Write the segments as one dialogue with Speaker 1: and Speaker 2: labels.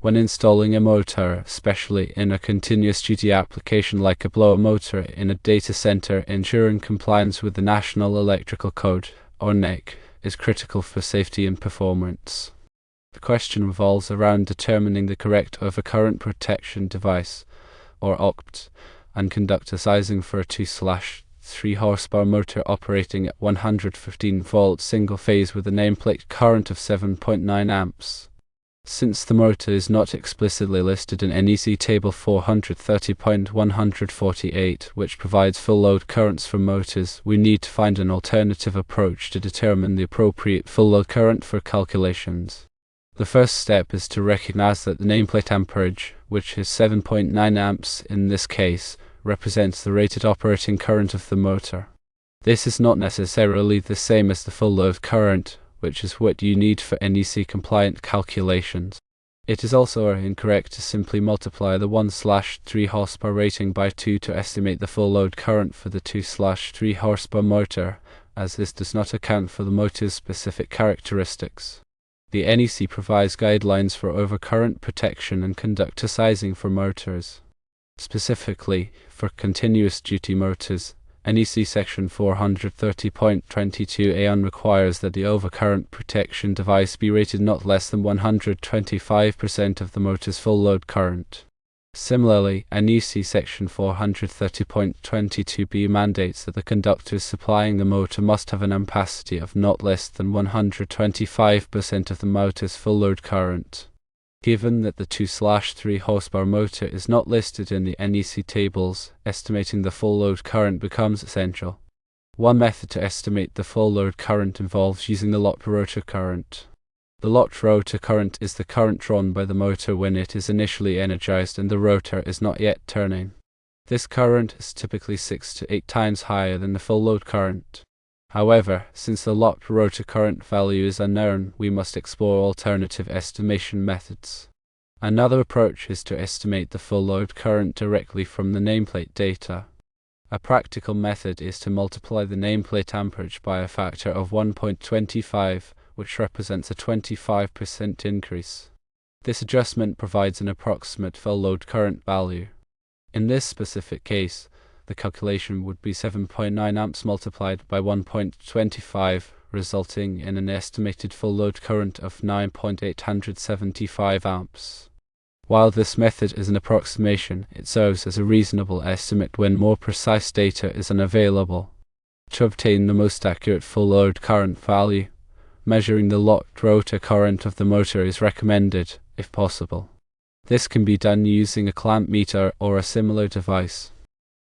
Speaker 1: When installing a motor, especially in a continuous duty application like a blower motor in a data center, ensuring compliance with the National Electrical Code, or NEC, is critical for safety and performance. The question revolves around determining the correct overcurrent protection device, or OCPT, and conductor sizing for a 2/3 horsepower motor operating at 115 volts single phase with a nameplate current of 7.9 amps. Since the motor is not explicitly listed in NEC Table 430.148, which provides full load currents for motors, we need to find an alternative approach to determine the appropriate full load current for calculations. The first step is to recognize that the nameplate amperage, which is 7.9 amps in this case, represents the rated operating current of the motor. This is not necessarily the same as the full load current, which is what you need for NEC compliant calculations. It is also incorrect to simply multiply the 1/3 horsepower rating by 2 to estimate the full load current for the 2/3 horsepower motor, as this does not account for the motor's specific characteristics. The NEC provides guidelines for overcurrent protection and conductor sizing for motors. Specifically, for continuous duty motors, NEC Section 430.22a requires that the overcurrent protection device be rated not less than 125% of the motor's full load current. Similarly, NEC Section 430.22b mandates that the conductors supplying the motor must have an ampacity of not less than 125% of the motor's full load current. Given that the 2/3 horsepower motor is not listed in the NEC tables, estimating the full load current becomes essential. One method to estimate the full load current involves using the locked rotor current. The locked rotor current is the current drawn by the motor when it is initially energized and the rotor is not yet turning. This current is typically 6 to 8 times higher than the full load current. However, since the locked rotor current value is unknown, we must explore alternative estimation methods. Another approach is to estimate the full load current directly from the nameplate data. A practical method is to multiply the nameplate amperage by a factor of 1.25, which represents a 25% increase. This adjustment provides an approximate full load current value. In this specific case, the calculation would be 7.9 amps multiplied by 1.25, resulting in an estimated full load current of 9.875 amps. While this method is an approximation, it serves as a reasonable estimate when more precise data is unavailable. To obtain the most accurate full load current value, measuring the locked rotor current of the motor is recommended, if possible. This can be done using a clamp meter or a similar device.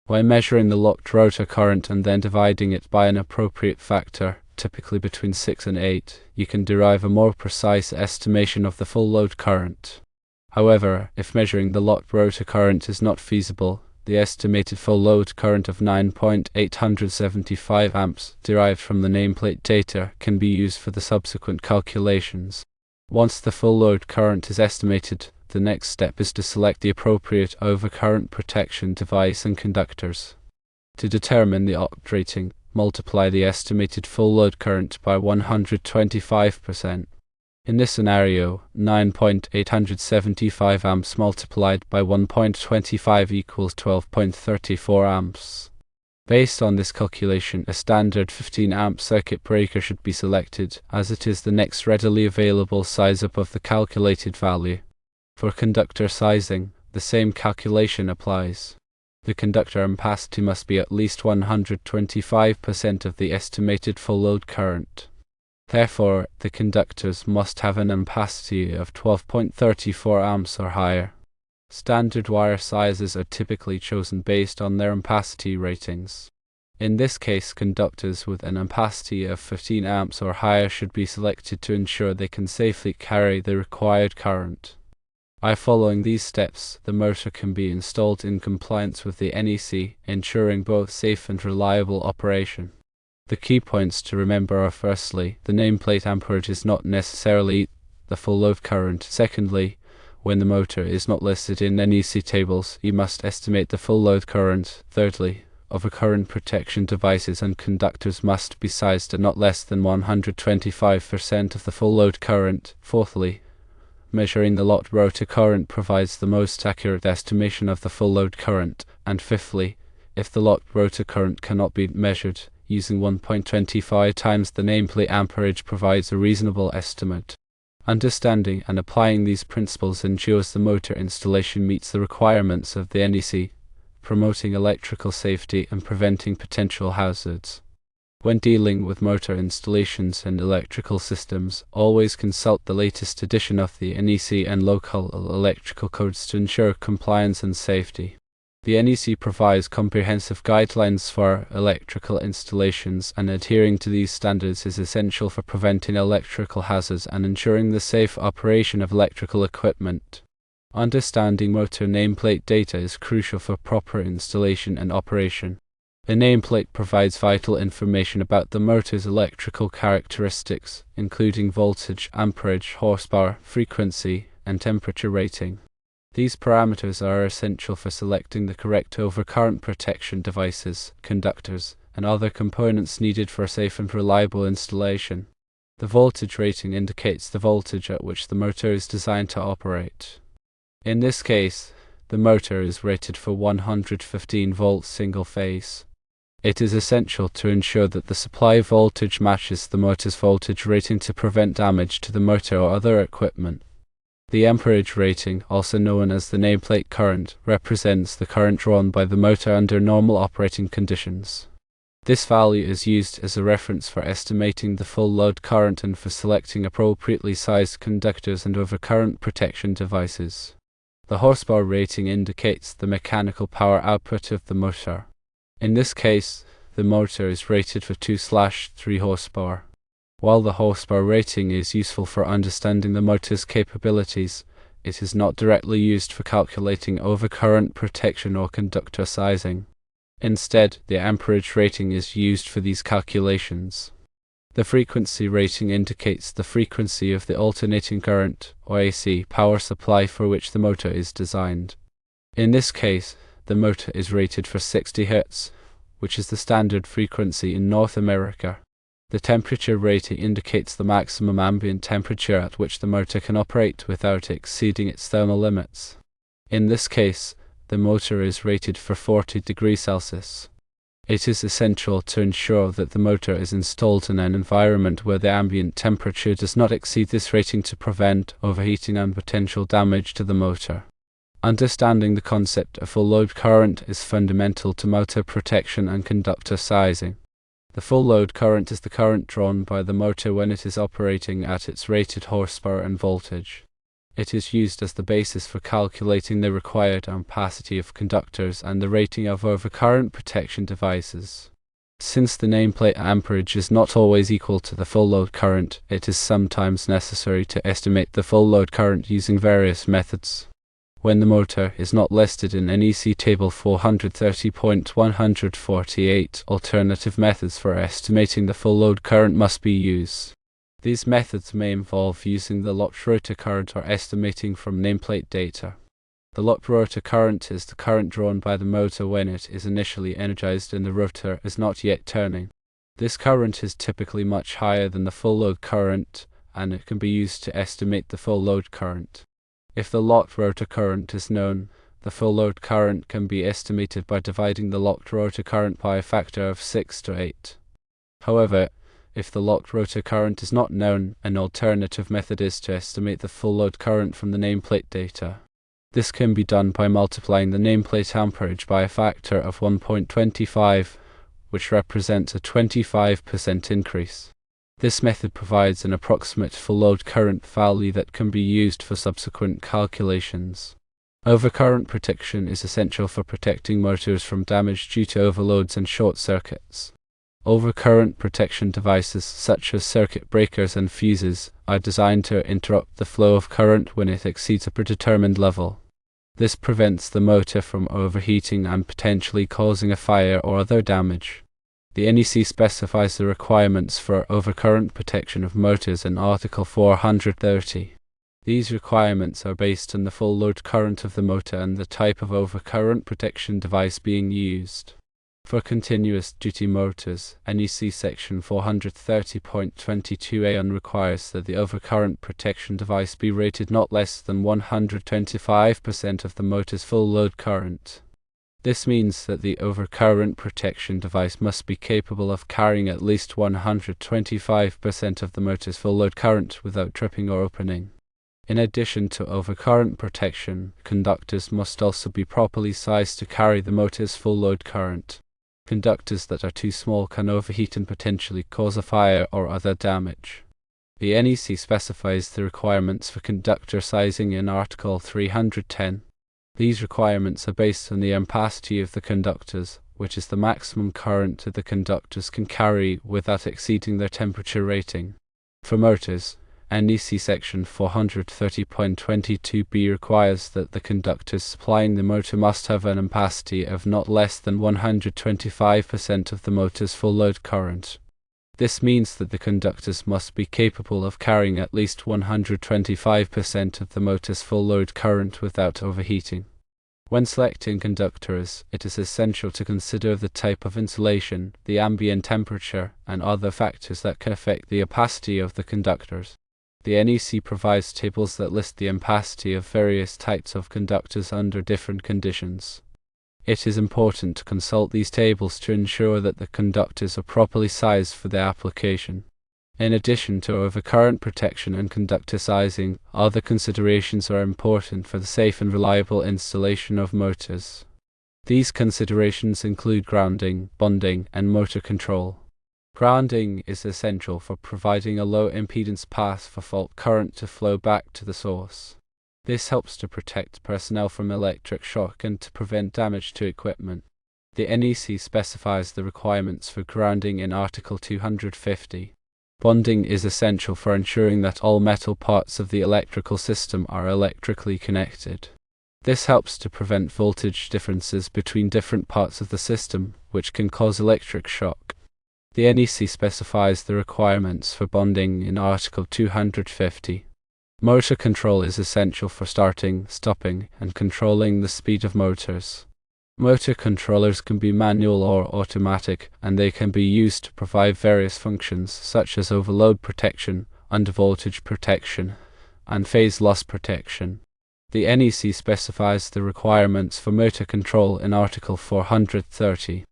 Speaker 1: By measuring the locked rotor current and then dividing it by an appropriate factor, typically between 6 and 8, you can derive a more precise estimation of the full load current. However, if measuring the locked rotor current is not feasible, the estimated full load current of 9.875 amps derived from the nameplate data can be used for the subsequent calculations. Once the full load current is estimated, the next step is to select the appropriate overcurrent protection device and conductors. To determine the OCPT rating, multiply the estimated full load current by 125%. In this scenario, 9.875 amps multiplied by 1.25 equals 12.34 amps. Based on this calculation, a standard 15 amp circuit breaker should be selected, as it is the next readily available size above the calculated value. For conductor sizing, the same calculation applies. The conductor ampacity must be at least 125% of the estimated full load current. Therefore, the conductors must have an ampacity of 12.34 amps or higher. Standard wire sizes are typically chosen based on their ampacity ratings. In this case, conductors with an ampacity of 15 amps or higher should be selected to ensure they can safely carry the required current. By following these steps, the motor can be installed in compliance with the NEC, ensuring both safe and reliable operation. The key points to remember are: firstly, the nameplate amperage is not necessarily the full load current. Secondly, when the motor is not listed in NEC tables, you must estimate the full load current. Thirdly, overcurrent protection devices and conductors must be sized at not less than 125% of the full load current. Fourthly, measuring the lot rotor current provides the most accurate estimation of the full load current, and fifthly, if the lot rotor current cannot be measured, using 1.25 times the nameplate amperage provides a reasonable estimate. Understanding and applying these principles ensures the motor installation meets the requirements of the NEC, promoting electrical safety and preventing potential hazards. When dealing with motor installations and electrical systems, always consult the latest edition of the NEC and local electrical codes to ensure compliance and safety. The NEC provides comprehensive guidelines for electrical installations, and adhering to these standards is essential for preventing electrical hazards and ensuring the safe operation of electrical equipment. Understanding motor nameplate data is crucial for proper installation and operation. A nameplate provides vital information about the motor's electrical characteristics, including voltage, amperage, horsepower, frequency, and temperature rating. These parameters are essential for selecting the correct overcurrent protection devices, conductors, and other components needed for a safe and reliable installation. The voltage rating indicates the voltage at which the motor is designed to operate. In this case, the motor is rated for 115 volts single phase. It is essential to ensure that the supply voltage matches the motor's voltage rating to prevent damage to the motor or other equipment. The amperage rating, also known as the nameplate current, represents the current drawn by the motor under normal operating conditions. This value is used as a reference for estimating the full load current and for selecting appropriately sized conductors and overcurrent protection devices. The horsepower rating indicates the mechanical power output of the motor. In this case, the motor is rated for 2/3 horsepower. While the horsepower rating is useful for understanding the motor's capabilities, it is not directly used for calculating overcurrent protection or conductor sizing. Instead, the amperage rating is used for these calculations. The frequency rating indicates the frequency of the alternating current, or AC, power supply for which the motor is designed. In this case, the motor is rated for 60 Hz, which is the standard frequency in North America. The temperature rating indicates the maximum ambient temperature at which the motor can operate without exceeding its thermal limits. In this case, the motor is rated for 40 degrees Celsius. It is essential to ensure that the motor is installed in an environment where the ambient temperature does not exceed this rating to prevent overheating and potential damage to the motor. Understanding the concept of full load current is fundamental to motor protection and conductor sizing. The full load current is the current drawn by the motor when it is operating at its rated horsepower and voltage. It is used as the basis for calculating the required ampacity of conductors and the rating of overcurrent protection devices. Since the nameplate amperage is not always equal to the full load current, it is sometimes necessary to estimate the full load current using various methods. When the motor is not listed in NEC Table 430.148, alternative methods for estimating the full load current must be used. These methods may involve using the lot rotor current or estimating from nameplate data. The lot rotor current is the current drawn by the motor when it is initially energized and the rotor is not yet turning. This current is typically much higher than the full load current, and it can be used to estimate the full load current. If the lot rotor current is known, the full load current can be estimated by dividing the lot rotor current by a factor of 6 to 8. However, if the lot rotor current is not known, an alternative method is to estimate the full load current from the nameplate data. This can be done by multiplying the nameplate amperage by a factor of 1.25, which represents a 25% increase. This method provides an approximate full load current value that can be used for subsequent calculations. Overcurrent protection is essential for protecting motors from damage due to overloads and short circuits. Overcurrent protection devices such as circuit breakers and fuses are designed to interrupt the flow of current when it exceeds a predetermined level. This prevents the motor from overheating and potentially causing a fire or other damage. The NEC specifies the requirements for overcurrent protection of motors in Article 430. These requirements are based on the full load current of the motor and the type of overcurrent protection device being used. For continuous duty motors, NEC section 430.22a requires that the overcurrent protection device be rated not less than 125% of the motor's full load current. This means that the overcurrent protection device must be capable of carrying at least 125% of the motor's full load current without tripping or opening. In addition to overcurrent protection, conductors must also be properly sized to carry the motor's full load current. Conductors that are too small can overheat and potentially cause a fire or other damage. The NEC specifies the requirements for conductor sizing in Article 310. These requirements are based on the ampacity of the conductors, which is the maximum current that the conductors can carry without exceeding their temperature rating. For motors, NEC section 430.22b requires that the conductors supplying the motor must have an ampacity of not less than 125% of the motor's full load current. This means that the conductors must be capable of carrying at least 125% of the motor's full load current without overheating. When selecting conductors, it is essential to consider the type of insulation, the ambient temperature, and other factors that can affect the ampacity of the conductors. The NEC provides tables that list the ampacity of various types of conductors under different conditions. It is important to consult these tables to ensure that the conductors are properly sized for their application. In addition to overcurrent protection and conductor sizing, other considerations are important for the safe and reliable installation of motors. These considerations include grounding, bonding, and motor control. Grounding is essential for providing a low impedance path for fault current to flow back to the source. This helps to protect personnel from electric shock and to prevent damage to equipment. The NEC specifies the requirements for grounding in Article 250. Bonding is essential for ensuring that all metal parts of the electrical system are electrically connected. This helps to prevent voltage differences between different parts of the system, which can cause electric shock. The NEC specifies the requirements for bonding in Article 250. Motor control is essential for starting, stopping, and controlling the speed of motors. Motor controllers can be manual or automatic, and they can be used to provide various functions such as overload protection, undervoltage protection, and phase loss protection. The NEC specifies the requirements for motor control in Article 430.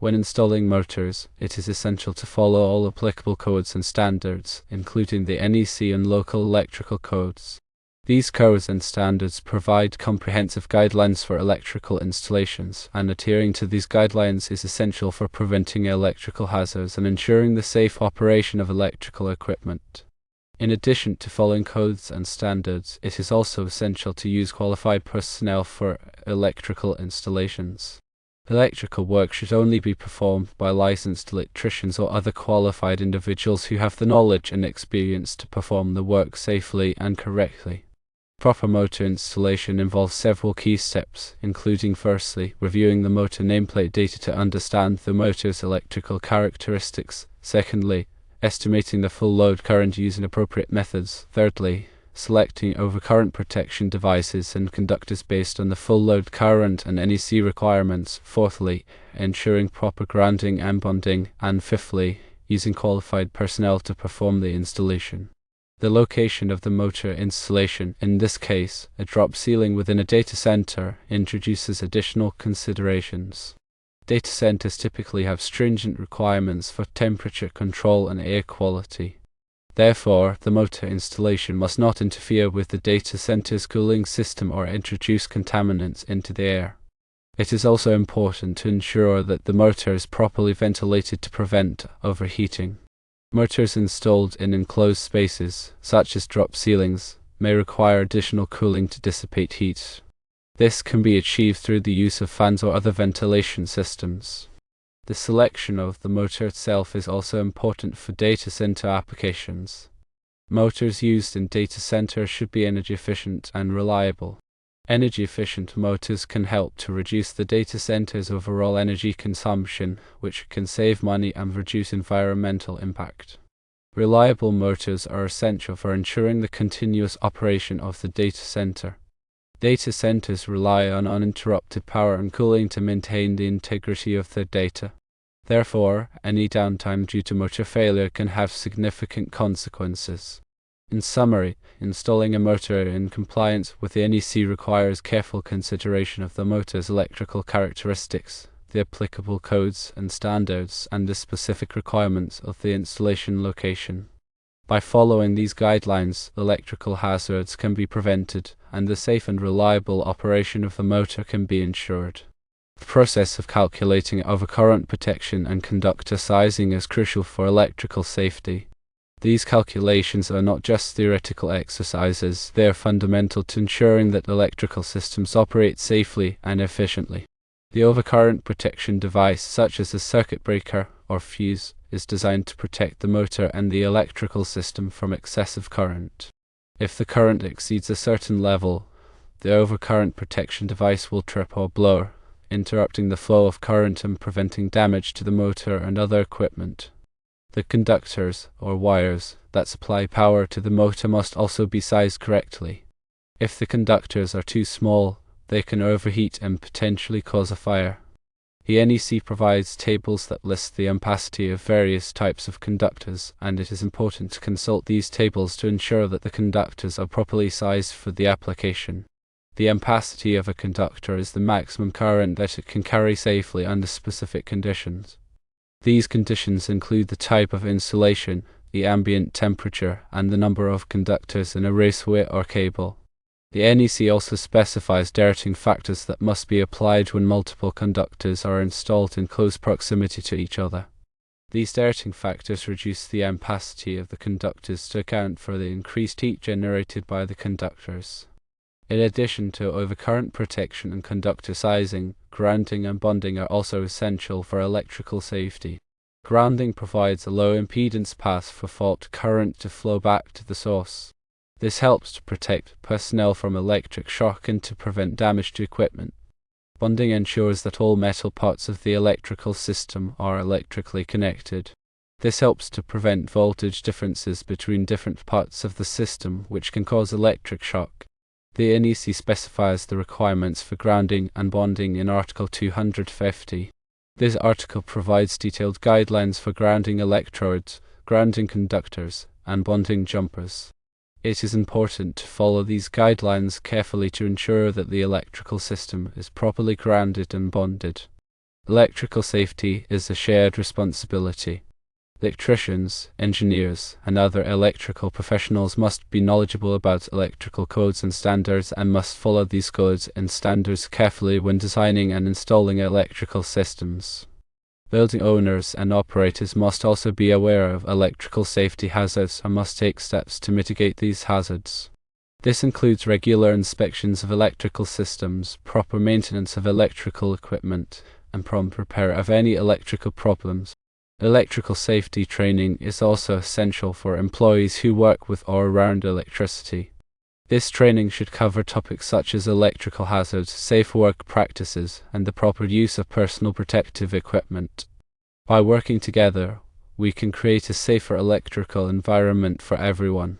Speaker 1: When installing motors, it is essential to follow all applicable codes and standards, including the NEC and local electrical codes. These codes and standards provide comprehensive guidelines for electrical installations, and adhering to these guidelines is essential for preventing electrical hazards and ensuring the safe operation of electrical equipment. In addition to following codes and standards, it is also essential to use qualified personnel for electrical installations. Electrical work should only be performed by licensed electricians or other qualified individuals who have the knowledge and experience to perform the work safely and correctly. Proper motor installation involves several key steps, including firstly, reviewing the motor nameplate data to understand the motor's electrical characteristics, secondly, estimating the full load current using appropriate methods, thirdly, selecting overcurrent protection devices and conductors based on the full load current and NEC requirements, fourthly, ensuring proper grounding and bonding, and fifthly, using qualified personnel to perform the installation. The location of the motor installation, in this case, a drop ceiling within a data center, introduces additional considerations. Data centers typically have stringent requirements for temperature control and air quality. Therefore, the motor installation must not interfere with the data center's cooling system or introduce contaminants into the air. It is also important to ensure that the motor is properly ventilated to prevent overheating. Motors installed in enclosed spaces, such as drop ceilings, may require additional cooling to dissipate heat. This can be achieved through the use of fans or other ventilation systems. The selection of the motor itself is also important for data center applications. Motors used in data centers should be energy efficient and reliable. Energy efficient motors can help to reduce the data center's overall energy consumption, which can save money and reduce environmental impact. Reliable motors are essential for ensuring the continuous operation of the data center. Data centers rely on uninterrupted power and cooling to maintain the integrity of their data. Therefore, any downtime due to motor failure can have significant consequences. In summary, installing a motor in compliance with the NEC requires careful consideration of the motor's electrical characteristics, the applicable codes and standards, and the specific requirements of the installation location. By following these guidelines, electrical hazards can be prevented, and the safe and reliable operation of the motor can be ensured. The process of calculating overcurrent protection and conductor sizing is crucial for electrical safety. These calculations are not just theoretical exercises, they are fundamental to ensuring that electrical systems operate safely and efficiently. The overcurrent protection device, such as a circuit breaker or fuse, is designed to protect the motor and the electrical system from excessive current. If the current exceeds a certain level, the overcurrent protection device will trip or blow, interrupting the flow of current and preventing damage to the motor and other equipment. The conductors, or wires, that supply power to the motor must also be sized correctly. If the conductors are too small, they can overheat and potentially cause a fire. The NEC provides tables that list the ampacity of various types of conductors, and it is important to consult these tables to ensure that the conductors are properly sized for the application. The ampacity of a conductor is the maximum current that it can carry safely under specific conditions. These conditions include the type of insulation, the ambient temperature, and the number of conductors in a raceway or cable. The NEC also specifies deterring factors that must be applied when multiple conductors are installed in close proximity to each other. These deterring factors reduce the ampacity of the conductors to account for the increased heat generated by the conductors. In addition to overcurrent protection and conductor sizing, grounding and bonding are also essential for electrical safety. Grounding provides a low impedance path for fault current to flow back to the source. This helps to protect personnel from electric shock and to prevent damage to equipment. Bonding ensures that all metal parts of the electrical system are electrically connected. This helps to prevent voltage differences between different parts of the system, which can cause electric shock. The NEC specifies the requirements for grounding and bonding in Article 250. This article provides detailed guidelines for grounding electrodes, grounding conductors, and bonding jumpers. It is important to follow these guidelines carefully to ensure that the electrical system is properly grounded and bonded. Electrical safety is a shared responsibility. Electricians, engineers, and other electrical professionals must be knowledgeable about electrical codes and standards and must follow these codes and standards carefully when designing and installing electrical systems. Building owners and operators must also be aware of electrical safety hazards and must take steps to mitigate these hazards. This includes regular inspections of electrical systems, proper maintenance of electrical equipment, and prompt repair of any electrical problems. Electrical safety training is also essential for employees who work with or around electricity. This training should cover topics such as electrical hazards, safe work practices, and the proper use of personal protective equipment. By working together, we can create a safer electrical environment for everyone.